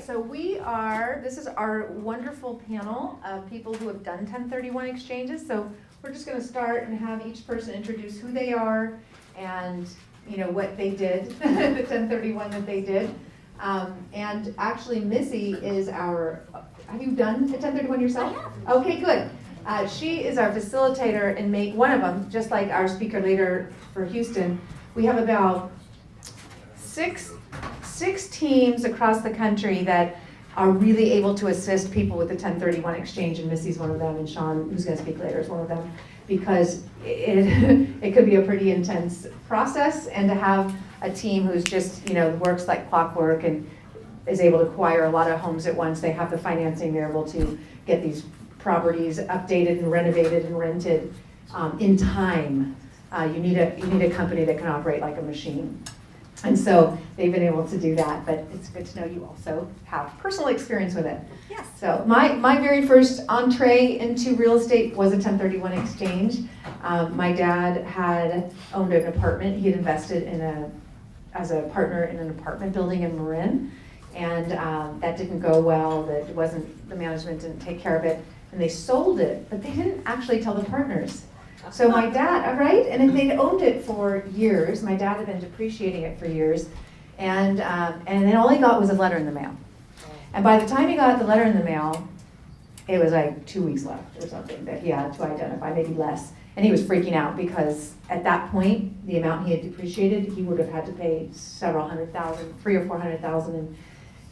so this is our wonderful panel of people who have done 1031 exchanges. So we're just going to start and have each person introduce who they are and what they did, the 1031 that they did. And actually Missy is have you done a 1031 yourself? I have. Okay, good. She is our facilitator and one of them, just like our speaker later for Houston. We have about six teams across the country that are really able to assist people with the 1031 exchange, and Missy's one of them, and Sean, who's going to speak later, is one of them, because it could be a pretty intense process, and to have a team who's just, works like clockwork and is able to acquire a lot of homes at once. They have the financing, they're able to get these properties updated and renovated and rented in time. You need a company that can operate like a machine. And so they've been able to do that, but it's good to know you also have personal experience with it. Yes. So my very first entree into real estate was a 1031 exchange. My dad had owned an apartment. He had invested as a partner in an apartment building in Marin, and that didn't go well. The management didn't take care of it, and they sold it, but they didn't actually tell the partners. So my dad, right? And if they'd owned it for years, my dad had been depreciating it for years, and then all he got was a letter in the mail. And by the time he got the letter in the mail, it was like 2 weeks left or something that he had to identify, maybe less. And he was freaking out because at that point, the amount he had depreciated, he would have had to pay several hundred thousand, $300,000 or $400,000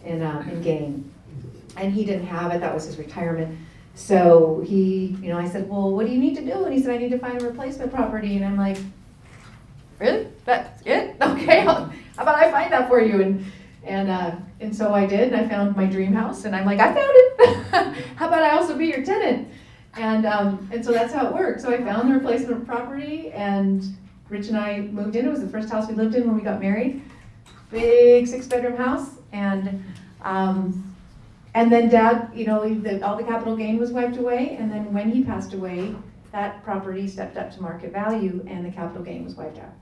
in gain. And he didn't have it. That was his retirement. So I said, well, what do you need to do? And he said, I need to find a replacement property. And I'm like, really? That's it? Okay, how about I find that for you? And so I did, and I found my dream house. And I'm like, I found it. How about I also be your tenant? And so that's how it worked. So I found the replacement property, and Rich and I moved in. It was the first house we lived in when we got married. Big 6-bedroom house. And then Dad, all the capital gain was wiped away, and then when he passed away, that property stepped up to market value and the capital gain was wiped out.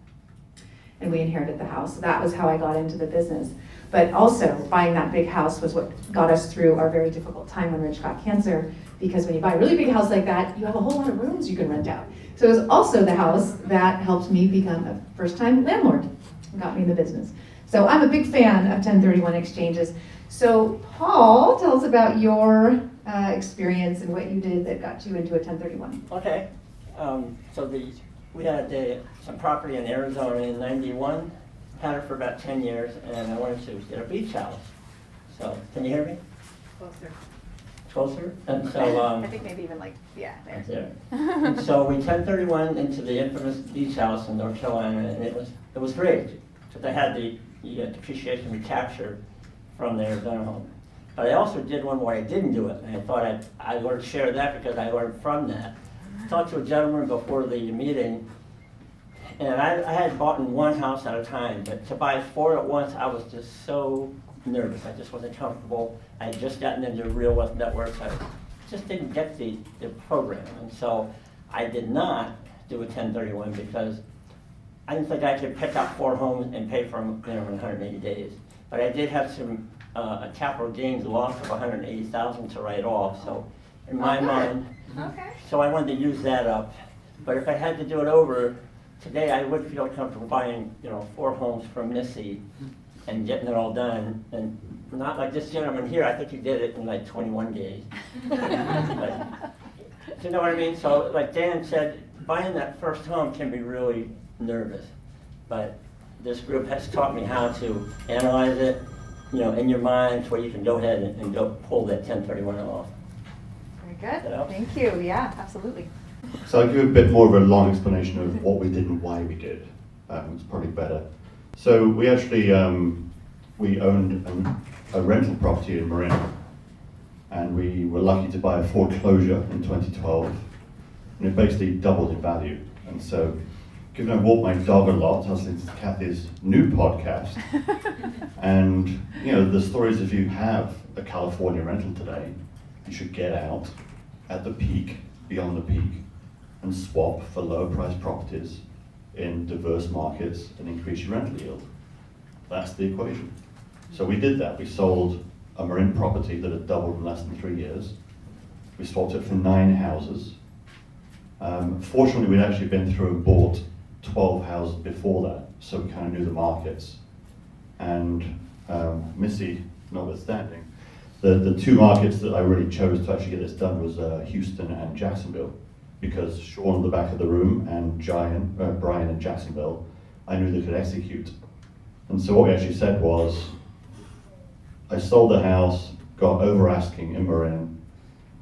And we inherited the house. So that was how I got into the business. But also, buying that big house was what got us through our very difficult time when Rich got cancer, because when you buy a really big house like that, you have a whole lot of rooms you can rent out. So it was also the house that helped me become a first-time landlord and got me in the business. So I'm a big fan of 1031 exchanges. So Paul, tell us about your experience and what you did that got you into a 1031. Okay, we had some property in Arizona in '91, had it for about 10 years, and I wanted to get a beach house. So, can you hear me? Closer. Closer? And so, I think maybe even there. there. And so we 1031 into the infamous beach house in North Carolina, and it was great, because I had the depreciation recapture from the Arizona home. But I also did one where I didn't do it, and I thought I would share that because I learned from that. I talked to a gentleman before the meeting, and I had bought in one house at a time, but to buy 4 at once, I was just so nervous. I just wasn't comfortable. I had just gotten into real wealth networks. I just didn't get the program, and so I did not do a 1031 because I didn't think I could pick up 4 homes and pay for them in 180 days. But I did have some a capital gains loss of $180,000 to write off. So in my mind, so I wanted to use that up. But if I had to do it over today, I would feel comfortable buying 4 homes from Missy and getting it all done. And not like this gentleman here. I think he did it in like 21 days. But, you know what I mean? So like Dan said, buying that first home can be really nervous. But this group has taught me how to analyze it, in your mind, so you can go ahead and go pull that 1031 off. Very good. Thank you. Yeah, absolutely. So I'll give a bit more of a long explanation of what we did and why we did. It's probably better. So we actually we owned a rental property in Marin, and we were lucky to buy a foreclosure in 2012, and it basically doubled in value. And so, given I walk my dog a lot, I was listening to Kathy's new podcast, and the stories, if you have a California rental today, you should get out at the peak, beyond the peak, and swap for lower priced properties in diverse markets and increase your rental yield. That's the equation. So we did that. We sold a Marin property that had doubled in less than 3 years. We swapped it for 9 houses. Fortunately, we'd actually been through and bought 12 houses before that, so we kind of knew the markets. And Missy notwithstanding, the 2 markets that I really chose to actually get this done was Houston and Jacksonville, because Sean at the back of the room and Brian in Jacksonville, I knew they could execute. And so what we actually said was, I sold the house, got over asking in Marin.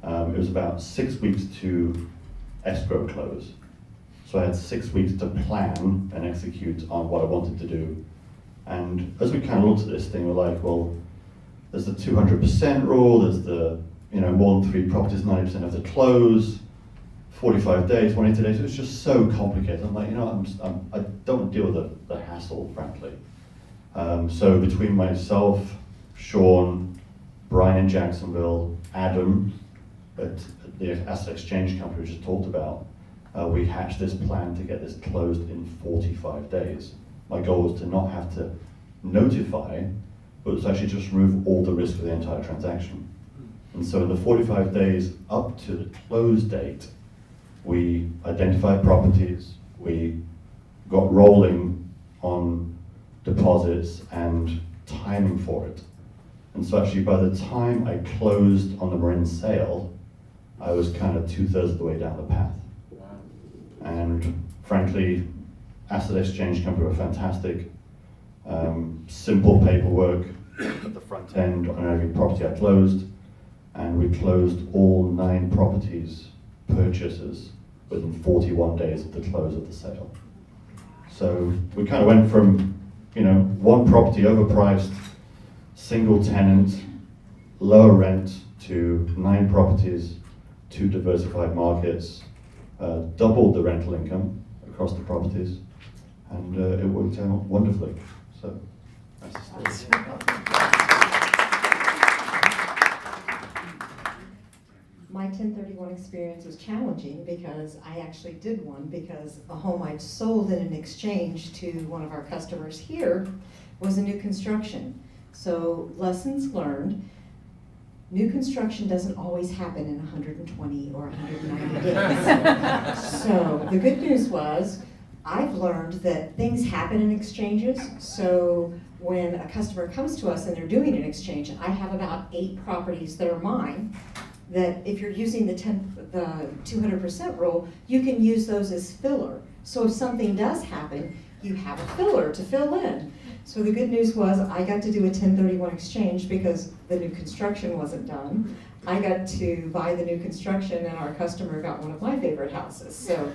It was about 6 weeks to escrow close. So I had 6 weeks to plan and execute on what I wanted to do. And as we kind of looked at this thing, we're like, well, there's the 200% rule, there's the, more than 3 properties, 90% have to close, 45 days, 180 days. It was just so complicated. I'm like, I don't deal with the hassle, frankly. So between myself, Sean, Brian in Jacksonville, Adam at the asset exchange company we just talked about, we hatched this plan to get this closed in 45 days. My goal was to not have to notify, but to actually just remove all the risk of the entire transaction. And so in the 45 days up to the close date, we identified properties, we got rolling on deposits and timing for it. And so actually by the time I closed on the Marin sale, I was kind of 2/3 of the way down the path. And frankly, asset exchange company were fantastic. Simple paperwork at the front end on every property I closed, and we closed all 9 properties purchases within 41 days of the close of the sale. So we kind of went from, 1 property overpriced, single tenant, lower rent, to 9 properties, 2 diversified markets, doubled the rental income across the properties, and it worked out wonderfully. So that's the story. My 1031 experience was challenging because I actually did one because a home I'd sold in an exchange to one of our customers here was a new construction. So lessons learned, new construction doesn't always happen in 120 or 190 days. So the good news was, I've learned that things happen in exchanges. So when a customer comes to us and they're doing an exchange, I have about 8 properties that are mine, that if you're using the 200% rule, you can use those as filler. So if something does happen, you have a filler to fill in. So the good news was I got to do a 1031 exchange because the new construction wasn't done. I got to buy the new construction and our customer got one of my favorite houses. So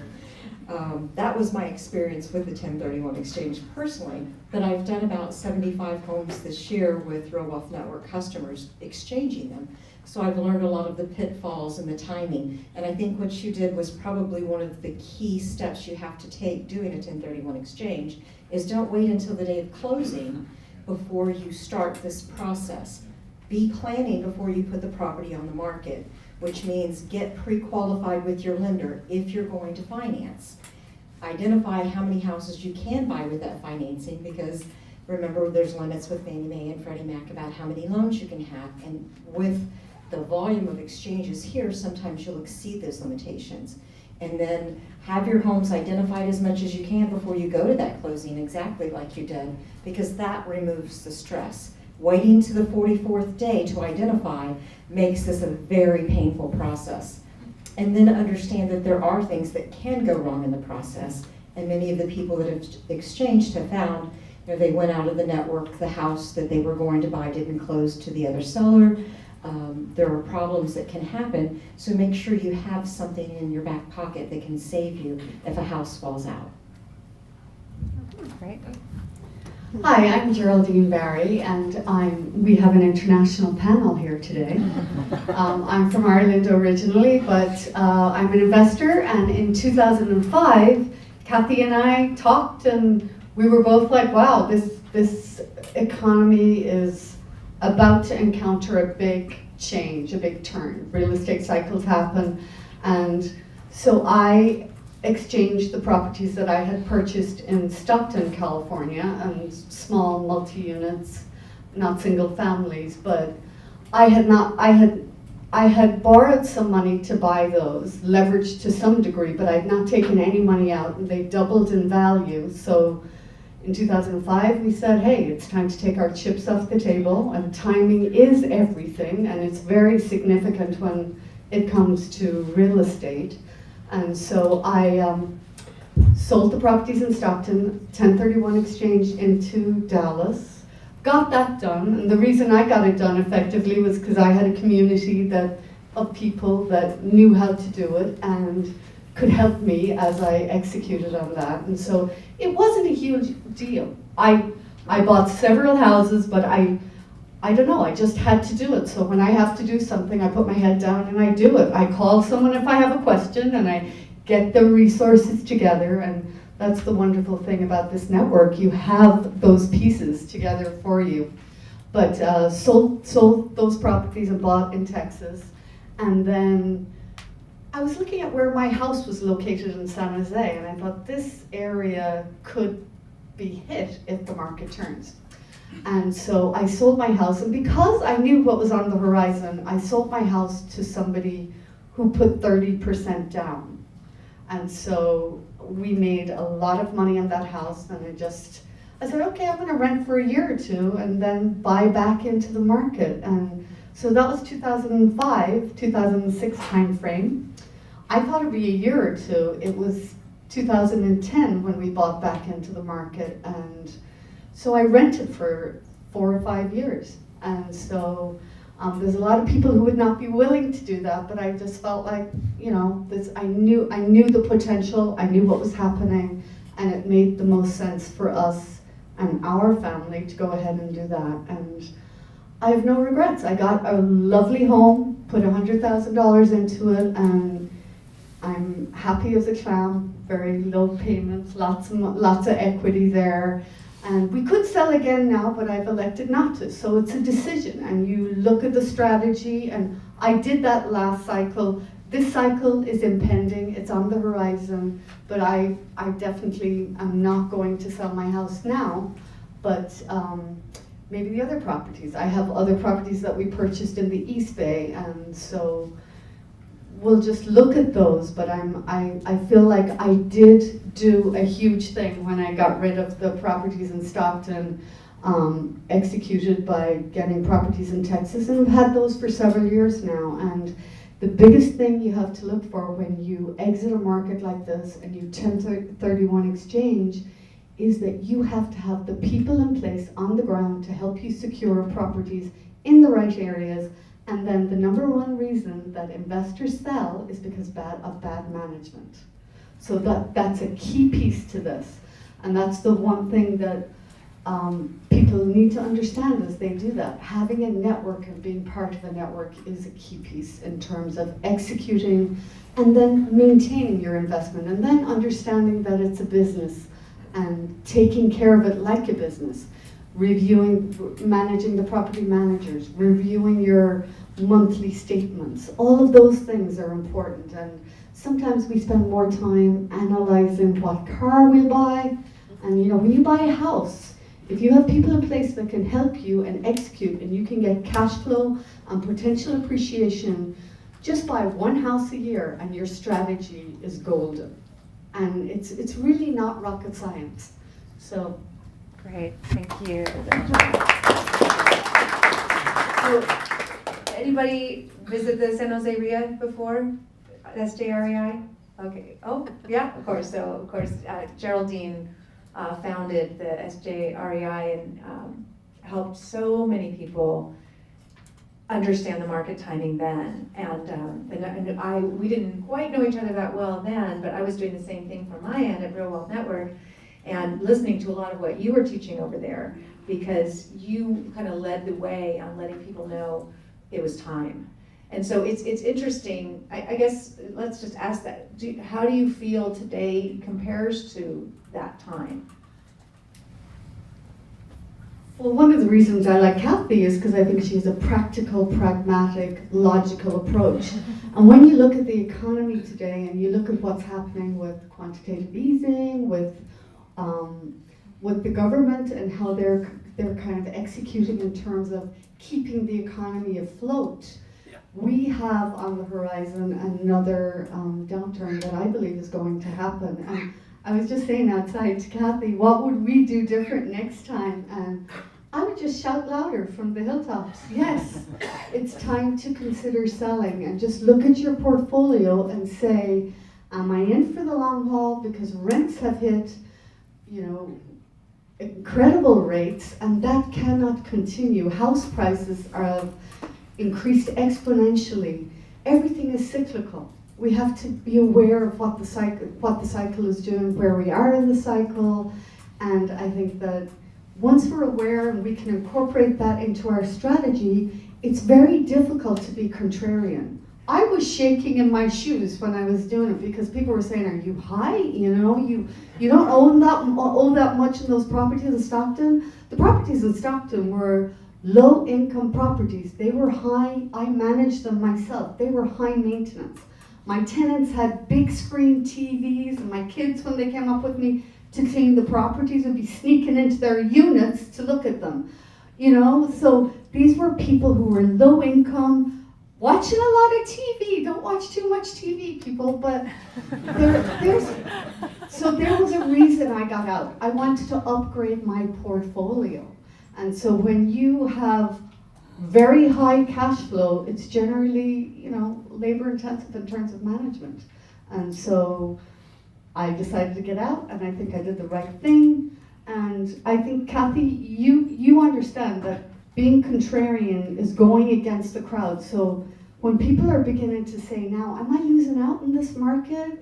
that was my experience with the 1031 exchange personally, but I've done about 75 homes this year with Real Wealth Network customers exchanging them. So I've learned a lot of the pitfalls and the timing, and I think what you did was probably one of the key steps you have to take doing a 1031 exchange is don't wait until the day of closing before you start this process. Be planning before you put the property on the market, which means get pre-qualified with your lender if you're going to finance. Identify how many houses you can buy with that financing, because remember there's limits with Fannie Mae and Freddie Mac about how many loans you can have, and with the volume of exchanges here, sometimes you'll exceed those limitations. And then have your homes identified as much as you can before you go to that closing, exactly like you did, because that removes the stress. Waiting to the 44th day to identify makes this a very painful process. And then understand that there are things that can go wrong in the process, and many of the people that have exchanged have found, they went out of the network, the house that they were going to buy didn't close to the other seller. There are problems that can happen, so make sure you have something in your back pocket that can save you if a house falls out. Great. Hi, I'm Geraldine Barry, and we have an international panel here today. I'm from Ireland originally, but I'm an investor, and in 2005, Kathy and I talked, and we were both like, wow, this economy is about to encounter a big change, a big turn. Real estate cycles happen, and so I exchanged the properties that I had purchased in Stockton, California, and small multi-units, not single families, but I had borrowed some money to buy those, leveraged to some degree, but I'd not taken any money out, and they doubled in value. So in 2005, we said, hey, it's time to take our chips off the table, and timing is everything, and it's very significant when it comes to real estate. And so I sold the properties in Stockton, 1031 exchange into Dallas. Got that done, and the reason I got it done effectively was because I had a community of people that knew how to do it and could help me as I executed on that. And so it wasn't a huge deal. I bought several houses, but I don't know, I just had to do it. So when I have to do something, I put my head down and I do it. I call someone if I have a question, and I get the resources together, and that's the wonderful thing about this network. You have those pieces together for you. But sold those properties and bought in Texas. And then I was looking at where my house was located in San Jose, and I thought this area could be hit if the market turns. And so I sold my house, and because I knew what was on the horizon, I sold my house to somebody who put 30% down. And so we made a lot of money on that house, and I said, okay, I'm gonna rent for a year or two and then buy back into the market. And so that was 2005, 2006 timeframe. I thought it'd be a year or two. It was 2010 when we bought back into the market, and so I rented for 4 or 5 years. And so there's a lot of people who would not be willing to do that, but I just felt like, you know, I knew the potential, I knew what was happening, and it made the most sense for us and our family to go ahead and do that. And I have no regrets. I got a lovely home, put $100,000 into it, and I'm happy as a clam. Very low payments, lots of equity there. And we could sell again now, but I've elected not to. So it's a decision, and you look at the strategy, and I did that last cycle. This cycle is impending, it's on the horizon, but I definitely am not going to sell my house now, but maybe the other properties. I have other properties that we purchased in the East Bay, and so we'll just look at those, but I feel like I did do a huge thing when I got rid of the properties in Stockton, executed by getting properties in Texas, and I've had those for several years now. And the biggest thing you have to look for when you exit a market like this and you 1031 exchange is that you have to have the people in place on the ground to help you secure properties in the right areas. And then the number one reason that investors sell is because of bad management. So that's a key piece to this. And that's the one thing that people need to understand as they do that. Having a network and being part of a network is a key piece in terms of executing and then maintaining your investment, and then understanding that it's a business and taking care of it like a business. Managing the property managers, reviewing your monthly statements. All of those things are important, and sometimes we spend more time analyzing what car we'll buy. And you know, when you buy a house, if you have people in place that can help you and execute, and you can get cash flow and potential appreciation, just buy one house a year and your strategy is golden. And it's really not rocket science. So. Great, thank you. So, anybody visit the San Jose RIA before? SJREI? Okay. Oh, yeah, of course. So, of course, Geraldine founded the SJREI and helped so many people understand the market timing then. And we didn't quite know each other that well then, but I was doing the same thing from my end at Real Wealth Network, and listening to a lot of what you were teaching over there, because you kind of led the way on letting people know it was time. And so it's interesting. I guess let's just ask that. How do you feel today compares to that time? Well, one of the reasons I like Kathy is because I think she has a practical, pragmatic, logical approach. And when you look at the economy today and you look at what's happening with quantitative easing, with with the government and how they're kind of executing in terms of keeping the economy afloat, we have on the horizon another downturn that I believe is going to happen. And I was just saying outside to Kathy, what would we do different next time? And I would just shout louder from the hilltops. Yes, it's time to consider selling, and just look at your portfolio and say, am I in for the long haul? Because rents have hit, incredible rates, and that cannot continue. House prices have increased exponentially. Everything is cyclical. We have to be aware of what the cycle is doing, where we are in the cycle, and I think that once we're aware and we can incorporate that into our strategy, it's very difficult to be contrarian. I was shaking in my shoes when I was doing it because people were saying, "Are you high? You don't owe that much in those properties in Stockton." The properties in Stockton were low-income properties. They were high. I managed them myself. They were high maintenance. My tenants had big screen TVs, and my kids, when they came up with me to clean the properties, would be sneaking into their units to look at them. So these were people who were low income, watching a lot of TV. Don't watch too much TV, people, but so there was a reason I got out. I wanted to upgrade my portfolio. And so when you have very high cash flow, it's generally, labor intensive in terms of management. And so I decided to get out, and I think I did the right thing. And I think, Kathy, you understand that being contrarian is going against the crowd. So when people are beginning to say now, am I losing out in this market?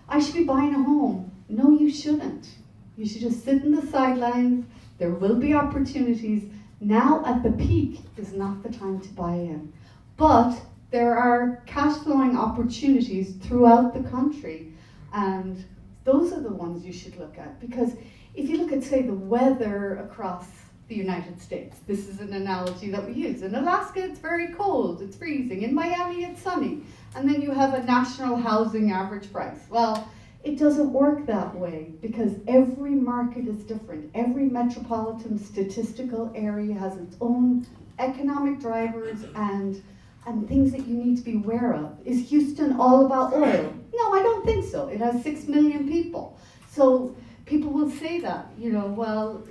I should be buying a home. No, you shouldn't. You should just sit in the sidelines. There will be opportunities. Now at the peak is not the time to buy in. But there are cash flowing opportunities throughout the country. And those are the ones you should look at. Because if you look at, say, the weather across the United States, this is an analogy that we use. In Alaska, it's very cold, it's freezing. In Miami, it's sunny. And then you have a national housing average price. Well, it doesn't work that way because every market is different. Every metropolitan statistical area has its own economic drivers and things that you need to be aware of. Is Houston all about oil? No, I don't think so. It has 6 million people. So people will say that, well,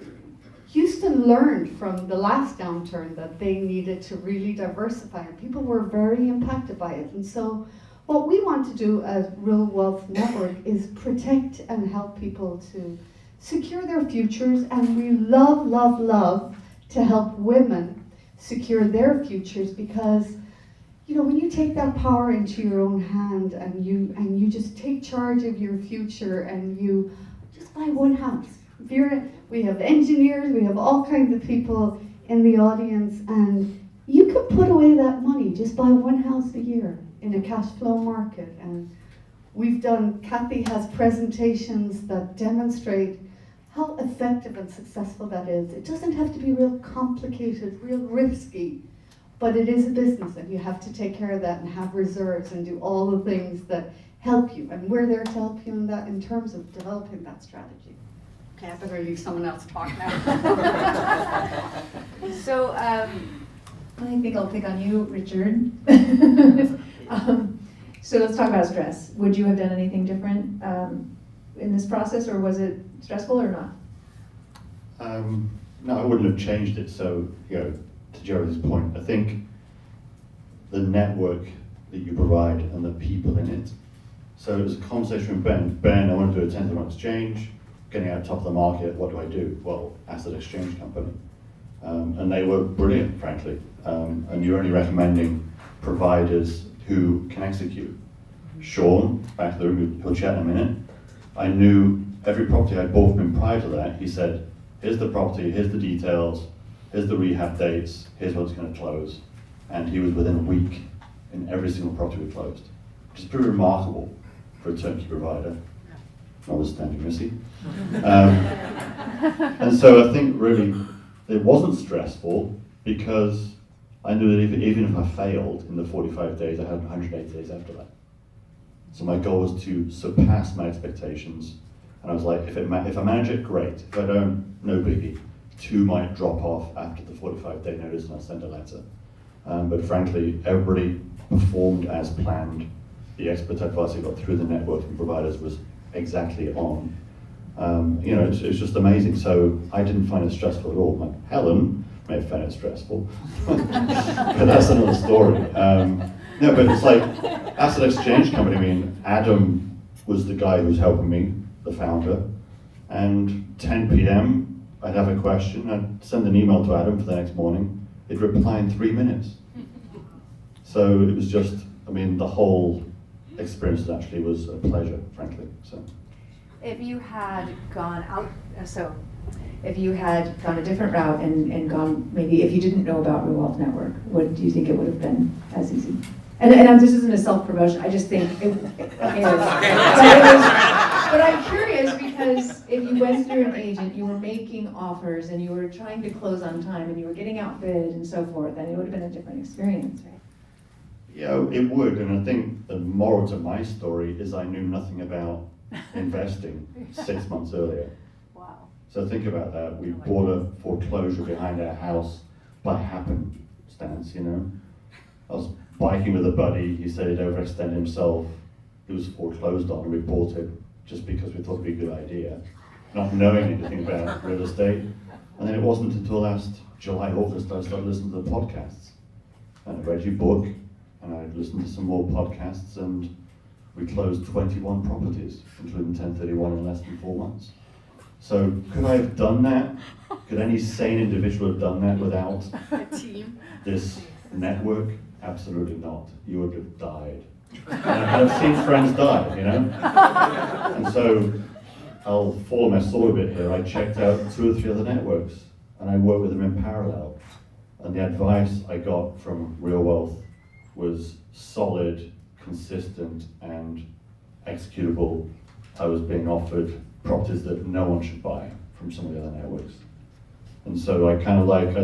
Houston learned from the last downturn that they needed to really diversify, and people were very impacted by it. And so what we want to do as Real Wealth Network is protect and help people to secure their futures, and we love to help women secure their futures because when you take that power into your own hand and you just take charge of your future and you just buy one house. We have engineers, we have all kinds of people in the audience, and you can put away that money, just buy one house a year in a cash flow market. And Kathy has presentations that demonstrate how effective and successful that is. It doesn't have to be real complicated, real risky. But it is a business, and you have to take care of that and have reserves and do all the things that help you. And we're there to help you in that in terms of developing that strategy. Okay, I better leave someone else talk now. So I think I'll pick on you, Richard. So let's talk about stress. Would you have done anything different in this process, or was it stressful or not? No, I wouldn't have changed it. So, to Jerry's point, I think the network that you provide and the people in it. So it was a conversation with Ben. Ben, I want to do a 10-to-1 exchange, getting out top of the market. What do I do? Well, asset exchange company. And they were brilliant, frankly. And you're only recommending providers who can execute. Sean, back to the room, he'll chat in a minute. I knew every property I bought from him prior to that. He said, here's the property, here's the details, here's the rehab dates, here's what's going to close. And he was within a week in every single property we closed, which is pretty remarkable for a turnkey provider, notwithstanding Missy. And so I think really it wasn't stressful because I knew that even if I failed in the 45 days, I had 180 days after that. So my goal was to surpass my expectations And I was like, if I manage it, great. If I don't, no biggie. 2 might drop off after the 45-day notice and I'll send a letter. But frankly, everybody performed as planned. The expert advice I got through the networking providers was exactly on. It's just amazing. So I didn't find it stressful at all. Helen may have found it stressful, but that's another story. No, but it's like, Asset Exchange Company, I mean, Adam was the guy who was helping me, the founder, and 10 p.m., I'd have a question, I'd send an email to Adam for the next morning, he'd reply in 3 minutes. So it was just, I mean, the whole experience actually was a pleasure, frankly, so. If you had gone out, if you had gone a different route and gone, maybe if you didn't know about Real Wealth Network, what do you think it would have been as easy? And this isn't a self-promotion, I just think it is. But I'm curious because if you went through an agent, you were making offers and you were trying to close on time and you were getting outbid and so forth, then it would have been a different experience, right? Yeah, it would, and I think the moral to my story is I knew nothing about investing 6 months earlier. Wow. So think about that. We bought a foreclosure behind our house by happenstance, I was biking with a buddy, he said he'd overextend himself. It was foreclosed on and we bought it just because we thought it'd be a good idea, not knowing anything about real estate. And then it wasn't until last July, August, I started listening to the podcasts. And I read your book, and I listened to some more podcasts, and we closed 21 properties, including 1031 in less than 4 months. So could I have done that? Could any sane individual have done that without this network? Absolutely not. You would have died. And I've seen friends die, And so I'll follow my sword a bit here. I checked out 2 or 3 other networks, and I worked with them in parallel. And the advice I got from Real Wealth was solid, consistent, and executable. I was being offered properties that no one should buy from some of the other networks. And so I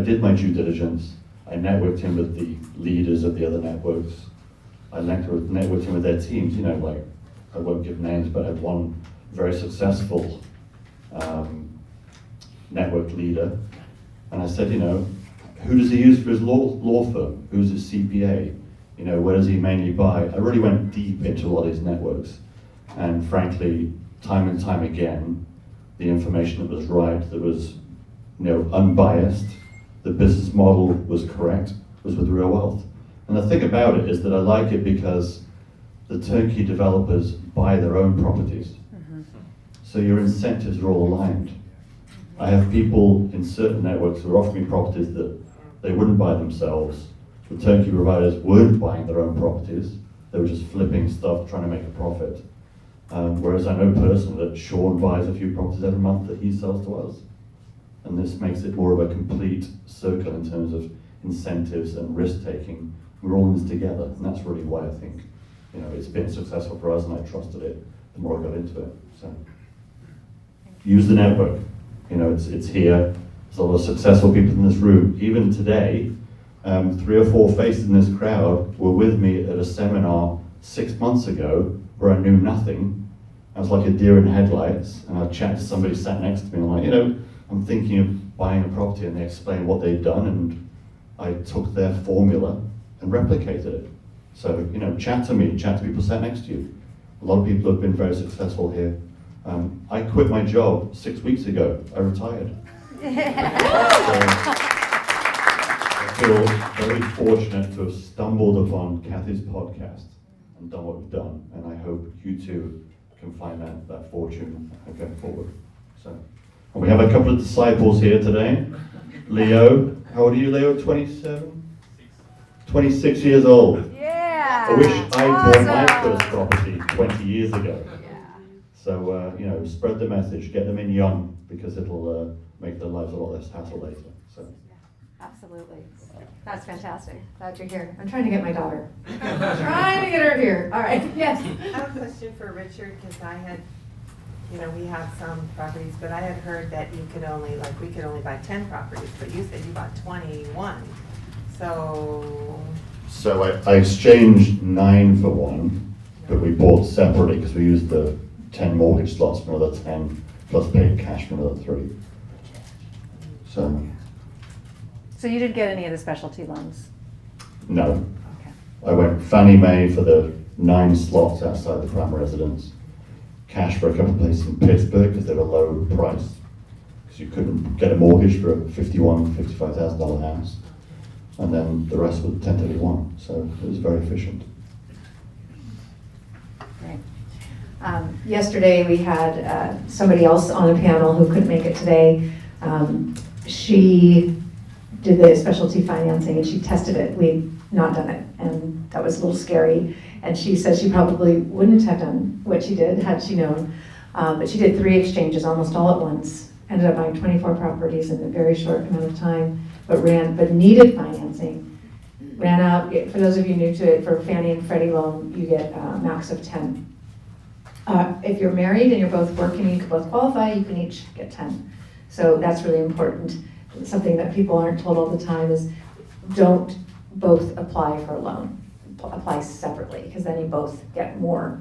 did my due diligence. I networked in with the leaders of the other networks. I networked in with their teams, I won't give names, but I had one very successful network leader. And I said, who does he use for his law firm? Who's his CPA? Where does he mainly buy? I really went deep into a lot of these networks. And frankly, time and time again, the information that was right, that was unbiased, the business model was correct, was with Real Wealth. And the thing about it is that I like it because the turnkey developers buy their own properties. So your incentives are all aligned. I have people in certain networks who are offering me properties that they wouldn't buy themselves. The turnkey providers weren't buying their own properties. They were just flipping stuff, trying to make a profit. Whereas I know personally that Sean buys a few properties every month that he sells to us. And this makes it more of a complete circle in terms of incentives and risk-taking. We're all in this together, and that's really why I think, it's been successful for us, and I trusted it the more I got into it. So, use the network. It's here. There's a lot of successful people in this room. Even today, 3 or 4 faces in this crowd were with me at a seminar 6 months ago where I knew nothing. I was like a deer in headlights, and I chatted to somebody sat next to me, and I'm like, I'm thinking of buying a property, and they explained what they'd done, and I took their formula and replicated it. So, chat to me, chat to people sat next to you. A lot of people have been very successful here. I quit my job 6 weeks ago. I retired. So, I feel very fortunate to have stumbled upon Kathy's podcast and done what we've done, and I hope you too can find that fortune going forward. So, and we have a couple of disciples here today. Leo, how old are you, Leo? 27? 26 years old. Yeah. I wish I bought my first property 20 years ago. So, spread the message, get them in young, because it'll make their lives a lot less hassle later. So. Absolutely. That's fantastic. Glad you're here. I'm trying to get my daughter. Trying to get her here. All right. Yes. I have a question for Richard, because I had, we have some properties, but I had heard that we could only buy 10 properties, but you said you bought 21. So I exchanged 9 for 1, but we bought separately because we used the 10 mortgage slots for another 10, plus paid cash for another 3. So, So you didn't get any of the specialty loans? no. Okay. I went Fannie Mae for the 9 slots outside the prime residence, cash for a couple of places in Pittsburgh because they were low price, because you couldn't get a mortgage for a $55,000 house, and then the rest was 1031, so it was very efficient. Great. Yesterday, we had somebody else on a panel who couldn't make it today. She did the specialty financing and she tested it. We'd not done it, and that was a little scary. And she said she probably wouldn't have done what she did had she known. But she did 3 exchanges almost all at once, ended up buying 24 properties in a very short amount of time, but needed financing. Ran out, for those of you new to it, for Fannie and Freddie loan, you get a max of 10. If you're married and you're both working, you can both qualify, you can each get 10. So that's really important. Something that people aren't told all the time is don't both apply for a loan. Apply separately, because then you both get more.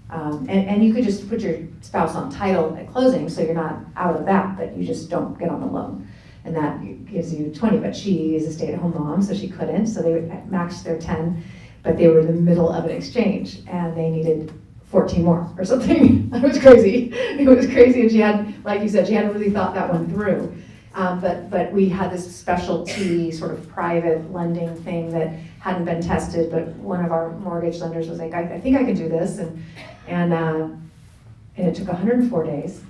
And you could just put your spouse on title at closing, so you're not out of that, but you just don't get on the loan. And that gives you 20, but she is a stay-at-home mom, so she couldn't, so they matched their 10, but they were in the middle of an exchange, and they needed 14 more or something. It was crazy. It was crazy, and she had, like you said, she hadn't really thought that one through. But we had this specialty sort of private lending thing that hadn't been tested, but one of our mortgage lenders was like, I think I can do this, and it took 104 days,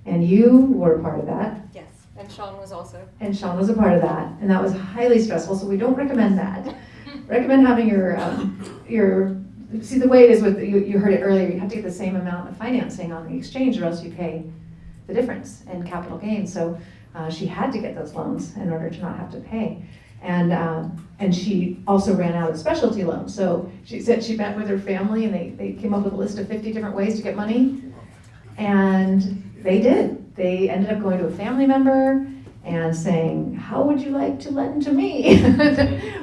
and you were a part of that. Yes, and Sean was also. And Sean was a part of that, and that was highly stressful, so we don't recommend that. Recommend having your, see the way it is with, you heard it earlier, you have to get the same amount of financing on the exchange or else you pay the difference in capital gains. So she had to get those loans in order to not have to pay. And she also ran out of specialty loans. So she said she met with her family and they came up with a list of 50 different ways to get money. And they did. They ended up going to a family member and saying, how would you like to lend to me?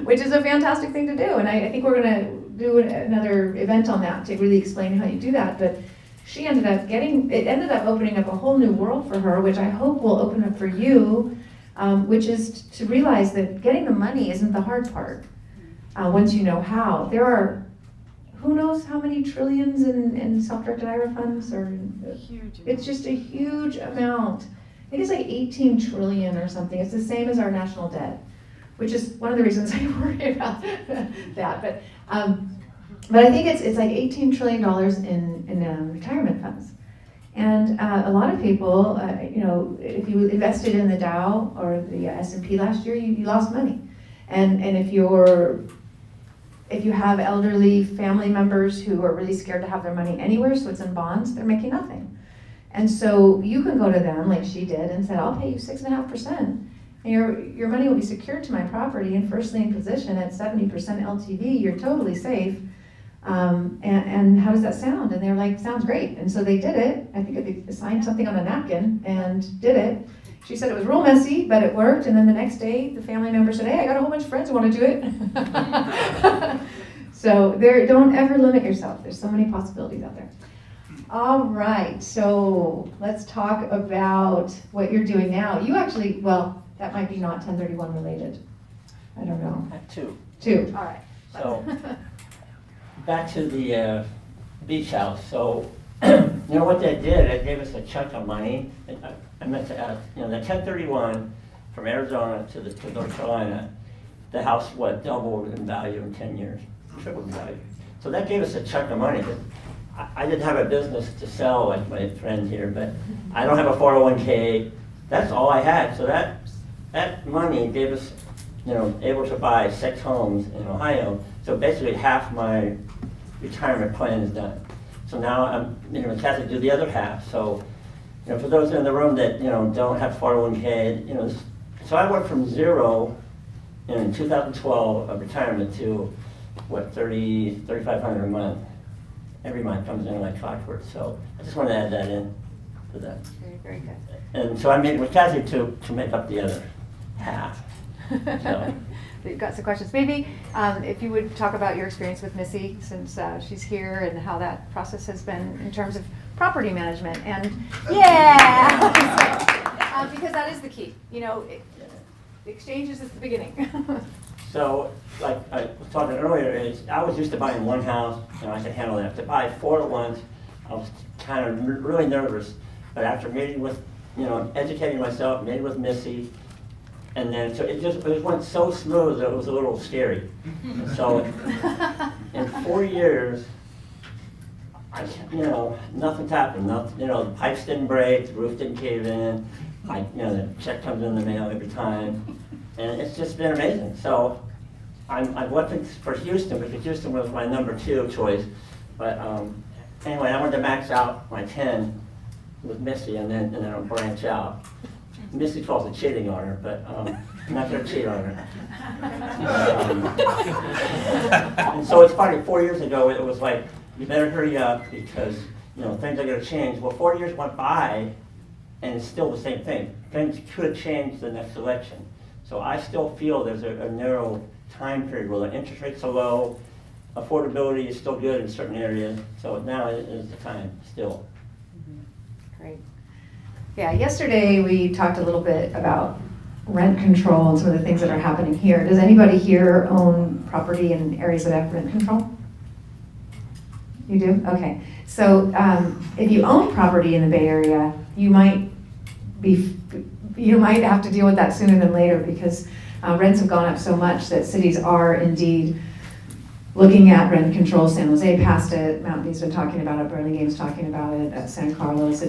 Which is a fantastic thing to do. And I think we're gonna do another event on that to really explain how you do that. But she ended up opening up a whole new world for her, which I hope will open up for you, which is to realize that getting the money isn't the hard part. Once you know how. There are, who knows how many trillions in self-directed IRA funds, it's just a huge amount. I think it's like 18 trillion or something. It's the same as our national debt, which is one of the reasons I worry about that. But I think it's like $18 trillion in retirement funds. And a lot of people, if you invested in the Dow or the S&P last year, you lost money. And if you have elderly family members who are really scared to have their money anywhere, so it's in bonds, they're making nothing. And so you can go to them like she did and said, I'll pay you 6.5%. And your money will be secured to my property in first lien position at 70% LTV. You're totally safe. And how does that sound? And they're like, sounds great. And so they did it. I think they signed something on a napkin and did it. She said it was real messy, but it worked. And then the next day, the family member said, hey, I got a whole bunch of friends who want to do it. So don't ever limit yourself. There's so many possibilities out there. All right, so let's talk about what you're doing now. You actually, well, that might be not 1031 related. I don't know. Two. All right. So, back to the beach house. So, what they did, they gave us a chunk of money. I meant to ask, the 1031 from Arizona to North Carolina, the house, doubled in value in 10 years, tripled in value. So that gave us a chunk of money. I didn't have a business to sell like my friend here, but I don't have a 401k. That's all I had. So that money gave us, able to buy 6 homes in Ohio. So basically half my retirement plan is done. So now I'm, Kathy do the other half. So, for those in the room that, don't have 401k, so I went from zero in 2012 of retirement to $3,500 a month. Every month comes in like clockwork. So I just want to add that in to that. Very, very good. And so I made with Kathy to make up the other half. So. You've got some questions. Maybe if you would talk about your experience with Missy since she's here and how that process has been in terms of property management, and yeah! Because that is the key, exchange is just the beginning. So, like I was talking earlier, is I was used to buying one house, I could handle that. To buy 4 at once, I was kind of really nervous. But after meeting with, educating myself, meeting with Missy, and then so it went so smooth that it was a little scary. So, in 4 years, nothing's happened. The pipes didn't break, the roof didn't cave in. The check comes in the mail every time, and it's just been amazing. So I'm looking for Houston because Houston was my number 2 choice. But anyway, I wanted to max out my 10 with Missy, and then I'll branch out. Missy calls it cheating on her, but I'm not going to cheat on her. And so it's funny. 4 years ago, it was like, you better hurry up because things are going to change. Well, 4 years went by, and it's still the same thing. Things could change the next election. So I still feel there's a narrow time period where the interest rates are low, affordability is still good in certain areas. So now is the time still. Great. Yeah, yesterday we talked a little bit about rent control and some of the things that are happening here. Does anybody here own property in areas that have rent control? You do? Okay. So if you own property in the Bay Area, you might have to deal with that sooner than later because rents have gone up so much that cities are indeed looking at rent control. San Jose passed it, Mountain View's been talking about it, Burlingame's talking about it, San Carlos.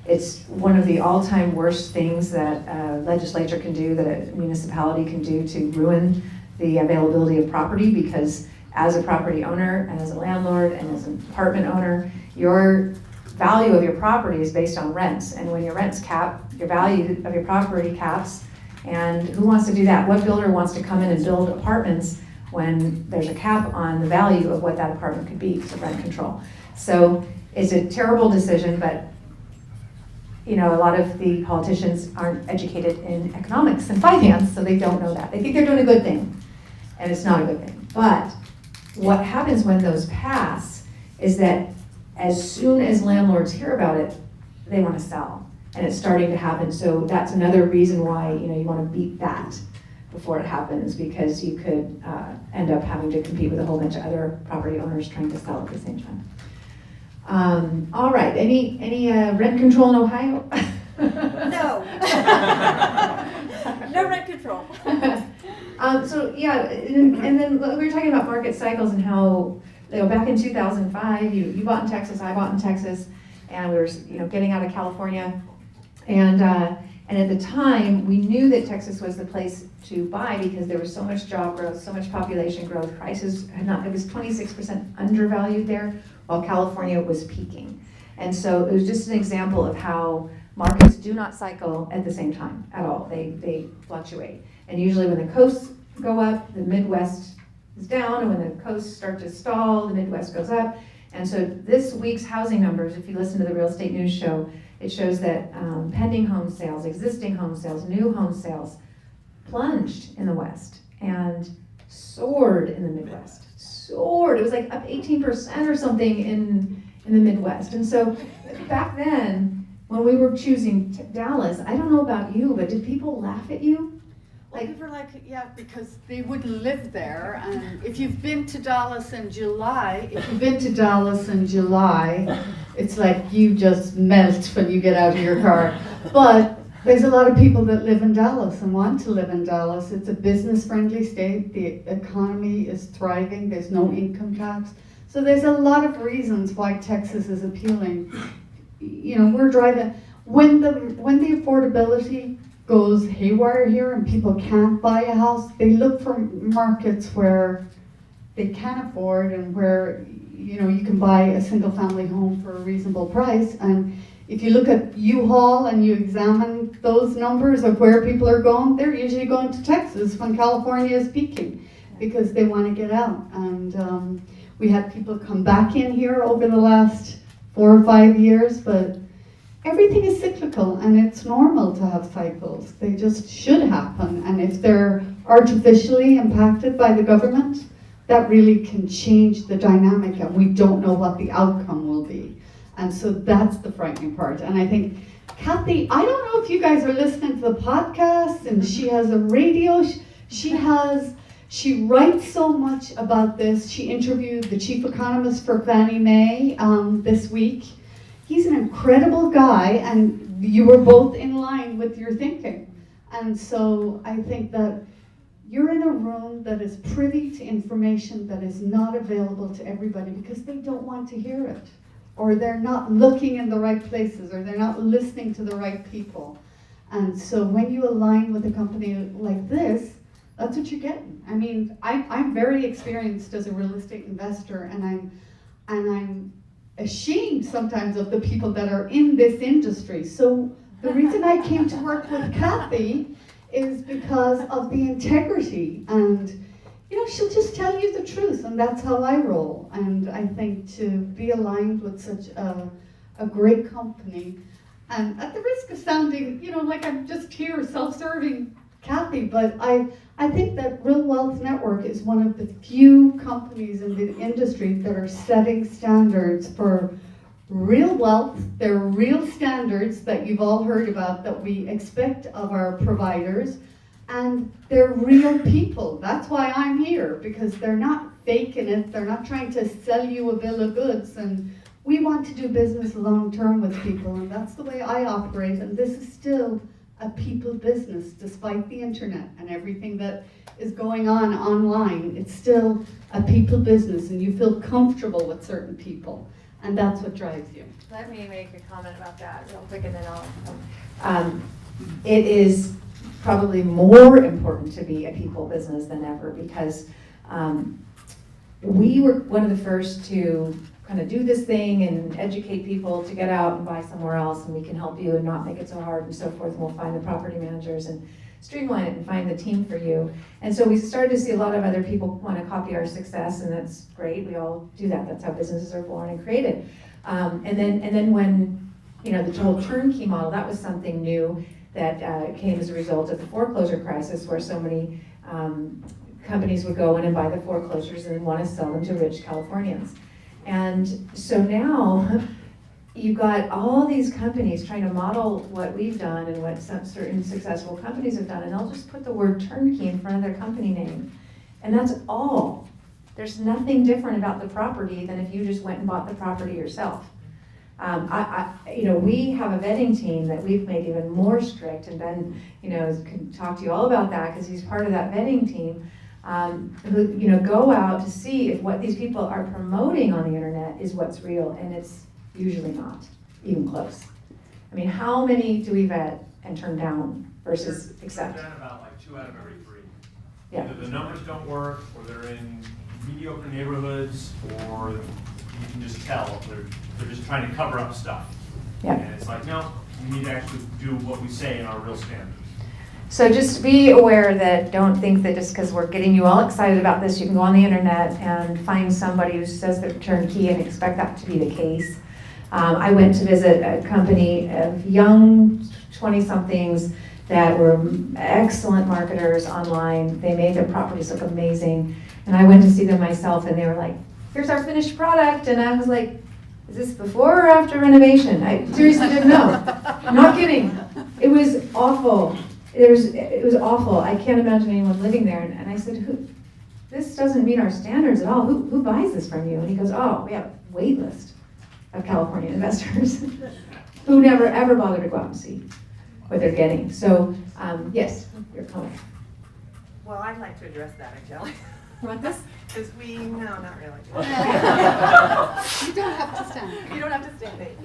It's one of the all-time worst things that a legislature can do, that a municipality can do to ruin the availability of property, because as a property owner and as a landlord and as an apartment owner, your value of your property is based on rents. And when your rents cap, your value of your property caps. And who wants to do that? What builder wants to come in and build apartments when there's a cap on the value of what that apartment could be because of rent control? So it's a terrible decision, but a lot of the politicians aren't educated in economics and finance, so they don't know that. They think they're doing a good thing, and it's not a good thing. But what happens when those pass is that as soon as landlords hear about it, they want to sell, and it's starting to happen. So that's another reason why you want to beat that before it happens, because you could end up having to compete with a whole bunch of other property owners trying to sell at the same time. All right, any rent control in Ohio? No. No rent control. So yeah, and then we were talking about market cycles and how back in 2005, you bought in Texas, I bought in Texas, and we were getting out of California, and at the time we knew that Texas was the place to buy because there was so much job growth, so much population growth. Prices had not, it was 26% undervalued there, while California was peaking. And so it was just an example of how markets do not cycle at the same time at all. They fluctuate. And usually when the coasts go up, the Midwest is down, and when the coasts start to stall, the Midwest goes up. And so this week's housing numbers, if you listen to the Real Estate News Show, it shows that pending home sales, existing home sales, new home sales plunged in the West and soared in the Midwest. Soared. It was like up 18% or something in the Midwest. And so back then, when we were choosing Dallas, I don't know about you, but did people laugh at you? Like, people were like, yeah, because they wouldn't live there. And if you've been to Dallas in July, it's like you just melt when you get out of your car. But there's a lot of people that live in Dallas and want to live in Dallas. It's a business-friendly state. The economy is thriving. There's no income tax. So there's a lot of reasons why Texas is appealing. We're driving, when the affordability goes haywire here and people can't buy a house, they look for markets where they can afford and where you can buy a single family home for a reasonable price. And if you look at U-Haul and you examine those numbers of where people are going, they're usually going to Texas when California is peaking because they want to get out. And we had people come back in here over the last 4 or 5 years, but everything is cyclical and it's normal to have cycles. They just should happen. And if they're artificially impacted by the government, that really can change the dynamic, and we don't know what the outcome will be. And so that's the frightening part. And I think, Kathy, I don't know if you guys are listening to the podcast, and she has a radio, she writes so much about this. She interviewed the chief economist for Fannie Mae this week. He's an incredible guy, and you were both in line with your thinking. And so I think that you're in a room that is privy to information that is not available to everybody because they don't want to hear it, or they're not looking in the right places, or they're not listening to the right people. And so when you align with a company like this, that's what you're getting. I mean, I'm very experienced as a real estate investor, and I'm ashamed sometimes of the people that are in this industry. So the reason I came to work with Kathy is because of the integrity, and she'll just tell you the truth, and that's how I roll. And I think to be aligned with such a great company, and at the risk of sounding, like I'm just here self-serving Kathy, but I think that Real Wealth Network is one of the few companies in the industry that are setting standards for real wealth. They're real standards that you've all heard about that we expect of our providers, and they're real people. That's why I'm here, because they're not faking it. They're not trying to sell you a bill of goods, and we want to do business long term with people, and that's the way I operate. And this is still a people business, despite the internet and everything that is going on online. It's still a people business, and you feel comfortable with certain people, and that's what drives you. Let me make a comment about that real quick, and then I'll. It is probably more important to be a people business than ever, because we were one of the first to kind of do this thing and educate people to get out and buy somewhere else, and we can help you and not make it so hard and so forth, and we'll find the property managers and streamline it and find the team for you. And so we started to see a lot of other people want to copy our success, and that's great. We all do that. That's how businesses are born and created. And then when the whole turnkey model, that was something new that came as a result of the foreclosure crisis, where so many companies would go in and buy the foreclosures and then want to sell them to rich Californians. And so now you've got all these companies trying to model what we've done and what some certain successful companies have done, and they'll just put the word turnkey in front of their company name. And that's all. There's nothing different about the property than if you just went and bought the property yourself. We have a vetting team that we've made even more strict, and Ben, can talk to you all about that because he's part of that vetting team. Who go out to see if what these people are promoting on the internet is what's real, and it's usually not even close. I mean, how many do we vet and turn down versus accept? Turn down about like 2 out of every 3. Yeah. Either the numbers don't work, or they're in mediocre neighborhoods, or you can just tell they're just trying to cover up stuff. Yeah. And it's like, no, we need to actually do what we say in our real standards. So just be aware that don't think that just because we're getting you all excited about this, you can go on the internet and find somebody who says they're turnkey and expect that to be the case. I went to visit a company of young 20-somethings that were excellent marketers online. They made their properties look amazing. And I went to see them myself, and they were like, here's our finished product. And I was like, is this before or after renovation? I seriously didn't know. I'm not kidding. It was awful. It was awful. I can't imagine anyone living there. And I said, this doesn't meet our standards at all. Who buys this from you? And he goes, oh, we have a wait list of California investors who never ever bother to go out and see what they're getting. So, yes, your comment. Well, I'd like to address that, actually. You want this? Because no, not really. You don't have to stand. You don't have to stand it.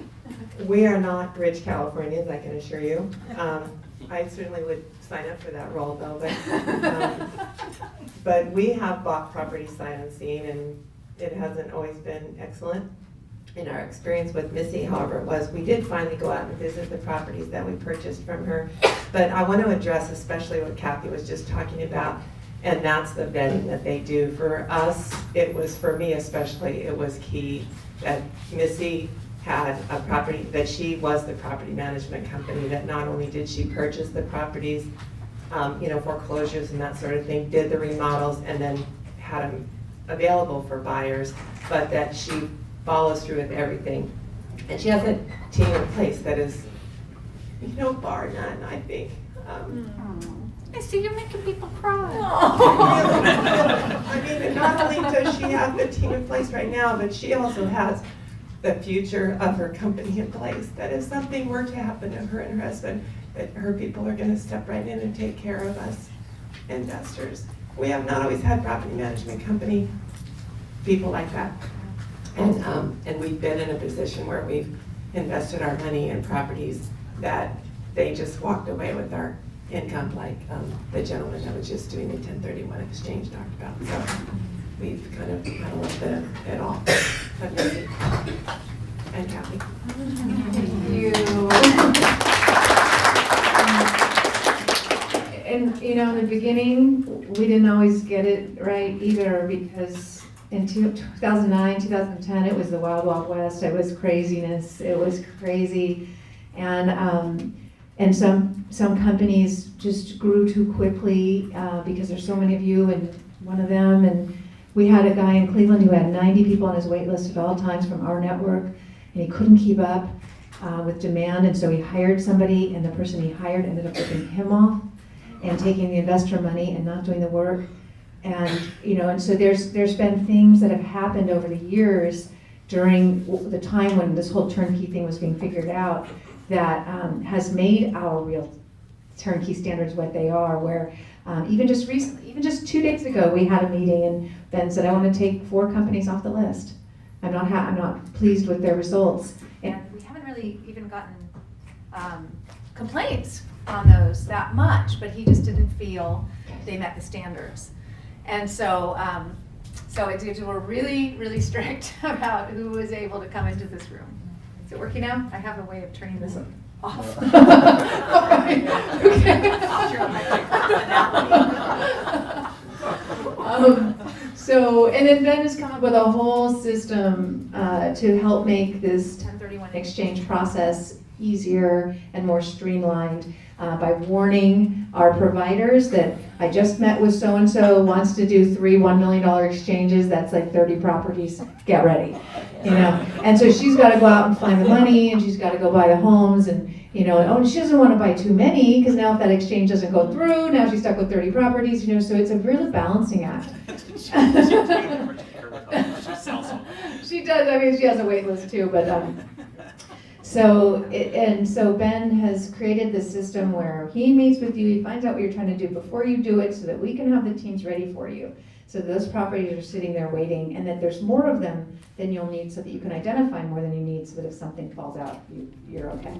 We are not rich Californians, I can assure you. I certainly would sign up for that role, though. But we have bought property sight unseen, and it hasn't always been excellent. In our experience with Missy, however, we did finally go out and visit the properties that we purchased from her. But I want to address especially what Kathy was just talking about, and that's the vetting that they do. For us, for me especially, it was key that Missy had a property, that she was the property management company, that not only did she purchase the properties, foreclosures and that sort of thing, did the remodels, and then had them available for buyers, but that she follows through with everything And she has a team in place that is, you know, bar none, I think. I see you're making people cry. I mean, and not only does she have the team in place right now, but she also has the future of her company in place. That if something were to happen to her and her husband, that her people are gonna step right in and take care of us investors. We have not always had property management company people like that. And we've been in a position where we've invested our money in properties that they just walked away with our income, like the gentleman that was just doing the 1031 exchange talked about. So we've kind of had a little bit of it all. But Nancy and Kathy. Thank you. And, you know, in the beginning, we didn't always get it right either, because in 2009, 2010, it was the Wild Wild West. It was craziness. It was crazy. And some companies just grew too quickly because there's so many of you and one of them. And we had a guy in Cleveland who had 90 people on his wait list at all times from our network, and he couldn't keep up with demand. And so he hired somebody, and the person he hired ended up ripping him off and taking the investor money and not doing the work. And, you know, and so there's been things that have happened over the years during the time when this whole turnkey thing was being figured out that has made our real turnkey standards what they are, where even just recently, even just 2 days ago, we had a meeting and Ben said, I want to take 4 companies off the list. I'm not pleased with their results. And we haven't really even gotten complaints on those that much, but he just didn't feel they met the standards. And so, we're really, really strict about who was able to come into this room. Is it working now? I have a way of turning this off. Okay. And then Ben has come up with a whole system to help make this 1031 exchange process easier and more streamlined by warning our providers that I just met with so-and-so, wants to do 3 $1 million exchanges, that's like 30 properties, get ready, you know? And so she's gotta go out and find the money, and she's gotta go buy the homes, and you know, and she doesn't wanna buy too many, because now if that exchange doesn't go through, now she's stuck with 30 properties, you know, so it's a real balancing act. She does, I mean, she has a wait list too, but so Ben has created this system where he meets with you, he finds out what you're trying to do before you do it, so that we can have the teams ready for you. So those properties are sitting there waiting, and that there's more of them than you'll need, so that you can identify more than you need, so that if something falls out, you're okay.